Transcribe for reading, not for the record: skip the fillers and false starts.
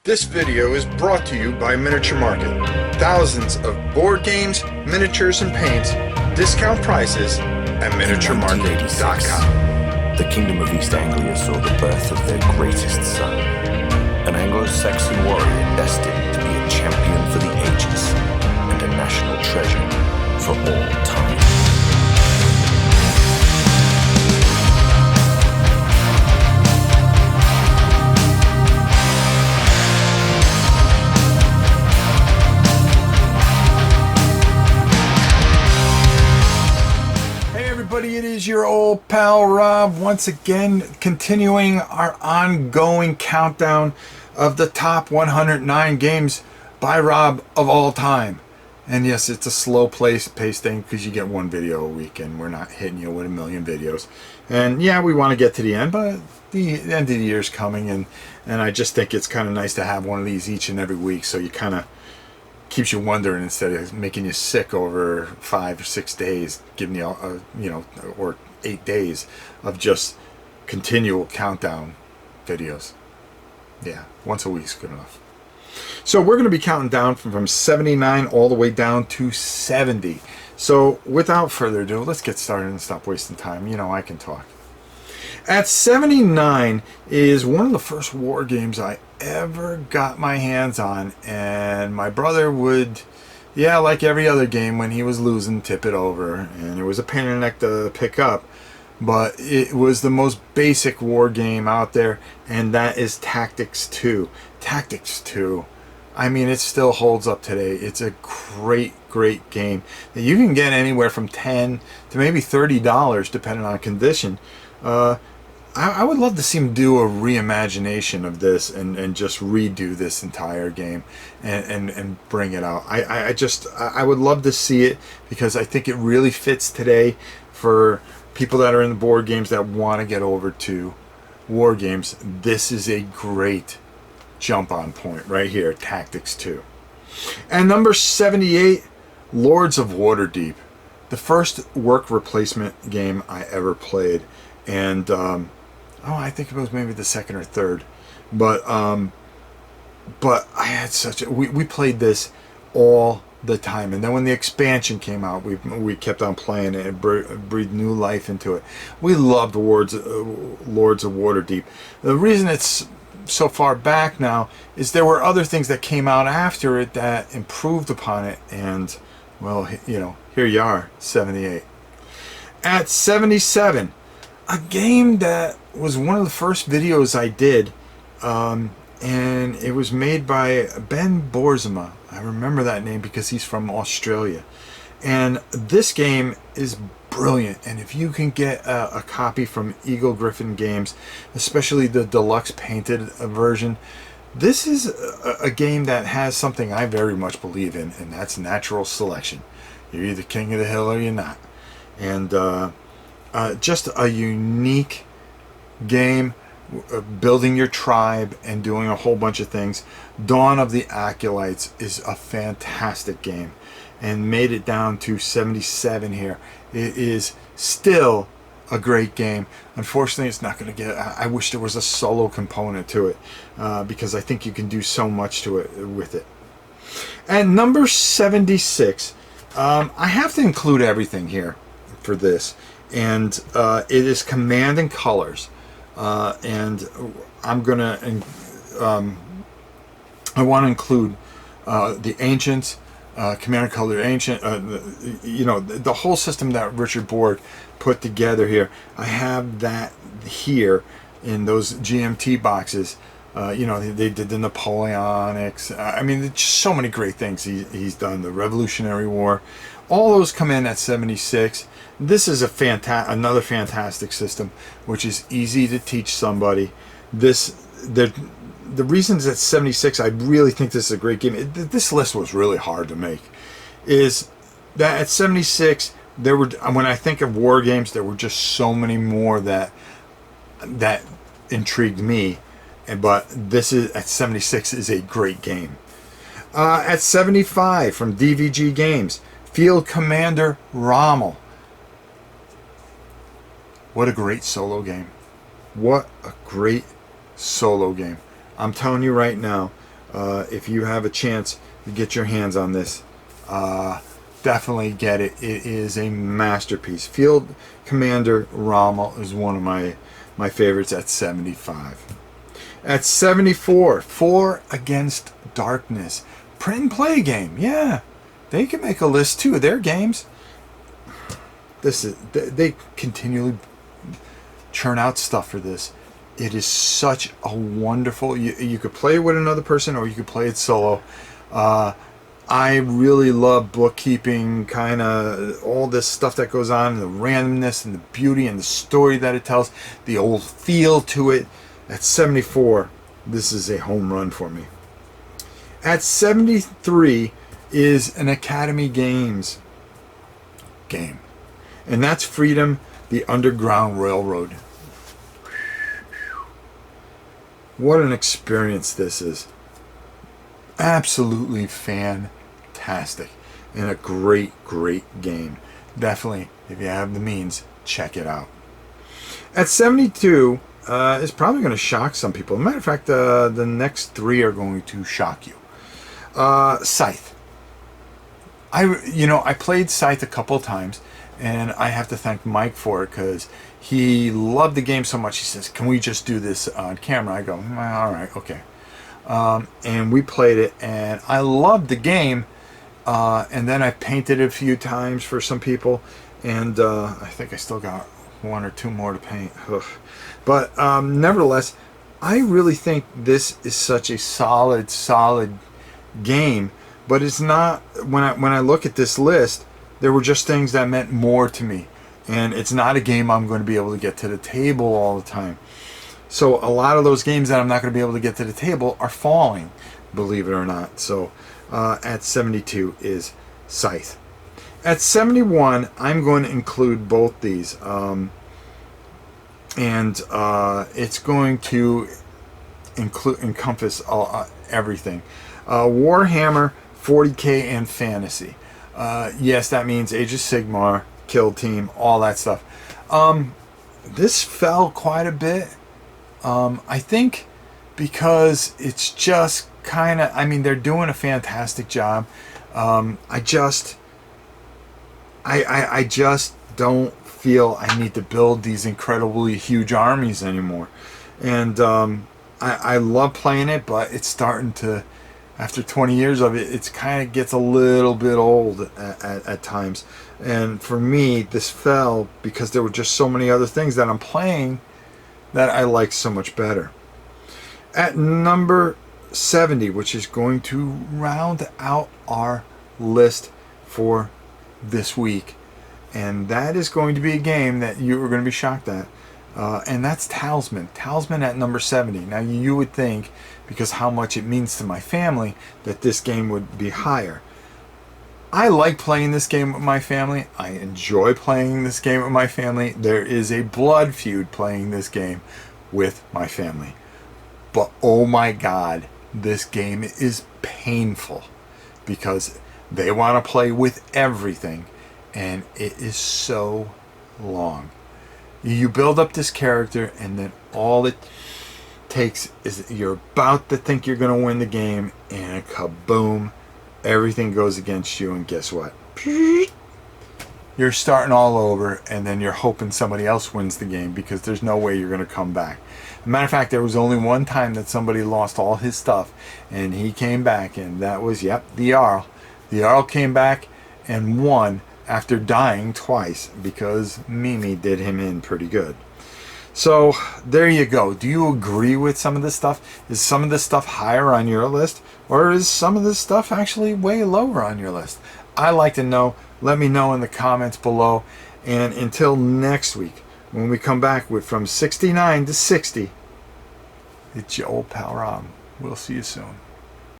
This video is brought to you by Miniature Market. Thousands of board games, miniatures, and paints, discount prices at miniaturemarket.com. The Kingdom of East Anglia saw the birth of their greatest son, an Anglo-Saxon warrior destined to be a champion for the ages and a national treasure for all time. It is your old pal Rob once again, continuing our ongoing countdown of the top 109 games by Rob of all time. And yes, it's a slow pace thing because you get one video a week and we're not hitting you with a million videos. And yeah, we want to get to the end, but the end of the year is coming, and I just think it's kind of nice to have one of these each and every week, so you kind of keeps you wondering instead of making you sick over 5 or 6 days, giving you or 8 days of just continual countdown videos. Yeah, once a week's good enough. So we're going to be counting down from 79 all the way down to 70. So without further ado, let's get started and stop wasting time. You know, I can talk. At 79 is one of the first war games I ever got my hands on, and my brother would, like every other game, when he was losing, tip it over, and it was a pain in the neck to pick up, but it was the most basic war game out there, and that is Tactics 2. Tactics 2, I mean, it still holds up today. It's a great game that you can get anywhere from $10 to maybe $30 depending on condition. I would love to see him do a reimagination of this and just redo this entire game and bring it out. I would love to see it because I think it really fits today for people that are in the board games that want to get over to war games. This is a great jump on point right here, Tactics 2. And number 78, Lords of Waterdeep, the first work replacement game I ever played. And I think it was maybe the second or third, but I had such a we played this all the time, and then when the expansion came out, we kept on playing it and breathed new life into it. We loved Lords of Waterdeep. The reason it's so far back now is there were other things that came out after it that improved upon it, and well, here you are, 78. At 77, a game that was one of the first videos I did, and it was made by Ben Borzema. I remember that name because he's from Australia. And this game is brilliant, and if you can get a copy from Eagle Griffin Games, especially the deluxe painted version, this is a game that has something I very much believe in, and that's natural selection. You're either king of the hill or you're not. And just a unique game, building your tribe and doing a whole bunch of things. Dawn of the Acolytes is a fantastic game and made it down to 77 here. It is still a great game. Unfortunately, it's not going to get, I wish there was a solo component to it because I think you can do so much to it with it. And number 76, I have to include everything here for this. And it is Command and Colors, and I'm gonna I want to include the Ancients, Command and Color Ancient, the whole system that Richard Borg put together here. I have that here in those GMT boxes. They did the Napoleonics. I mean, there's just so many great things he's done. The Revolutionary War, all those come in at 76. This is another fantastic system, which is easy to teach somebody. The reasons at 76, I really think this is a great game. This list was really hard to make. Is that at 76, there were, when I think of war games, there were just so many more that intrigued me. But this is at 76 is a great game. At 75 from DVG Games, Field Commander Rommel. What a great solo game. What a great solo game. I'm telling you right now, If you have a chance to get your hands on this, definitely get it. It is a masterpiece. Field Commander Rommel is one of my favorites at 75. At 74, 4 Against Darkness. Print and play game. Yeah, they can make a list too. Their games. They continually churn out stuff for this. It is such a wonderful. You could play it with another person, or you could play it solo. I really love bookkeeping, kind of all this stuff that goes on, the randomness and the beauty and the story that it tells, the old feel to it. At 74, this is a home run for me. At 73 is an Academy Games game, and that's Freedom, the Underground Railroad. What an experience this is. Absolutely fantastic. And a great, great game. Definitely, if you have the means, check it out. At 72, is probably going to shock some people. As a matter of fact, the next 3 are going to shock you. Scythe. I played Scythe a couple times, and I have to thank Mike for it, because he loved the game so much. He says, "Can we just do this on camera?" I go, "All right, okay." And we played it, and I loved the game. And then I painted it a few times for some people, and I think I still got 1 or 2 more to paint. Ugh. But nevertheless, I really think this is such a solid game. But it's not. When I look at this list, there were just things that meant more to me. And it's not a game I'm going to be able to get to the table all the time. So a lot of those games that I'm not going to be able to get to the table are falling, believe it or not. So at 72 is Scythe. At 71, I'm going to include both these. And it's going to encompass everything. Warhammer 40K and Fantasy. Yes, that means Age of Sigmar, Kill Team, all that stuff. This fell quite a bit. I think because it's just kind of, they're doing a fantastic job. I just don't feel I need to build these incredibly huge armies anymore. And I love playing it, but it's starting to, after 20 years of it, it's kind of gets a little bit old at times. And for me, this fell because there were just so many other things that I'm playing that I like so much better. At number 70, which is going to round out our list for this week, and that is going to be a game that you are going to be shocked at, and that's Talisman. Talisman at number 70. Now you would think, because how much it means to my family, that this game would be higher. I like playing this game with my family. I enjoy playing this game with my family. There is a blood feud playing this game with my family. But oh my God, this game is painful because they want to play with everything, and it is so long. You build up this character, and then all it takes is you're about to think you're going to win the game, and kaboom, everything goes against you, and guess what? You're starting all over, and then you're hoping somebody else wins the game because there's no way you're going to come back. As a matter of fact, there was only one time that somebody lost all his stuff, and he came back, and that was, the Jarl. The Jarl came back and won after dying twice because Mimi did him in pretty good. So there you go. Do you agree with some of this stuff? Is some of this stuff higher on your list, or is some of this stuff actually way lower on your list? I'd like to know. Let me know in the comments below. And until next week, when we come back with From 69 to 60, it's your old pal Rob. We'll see you soon.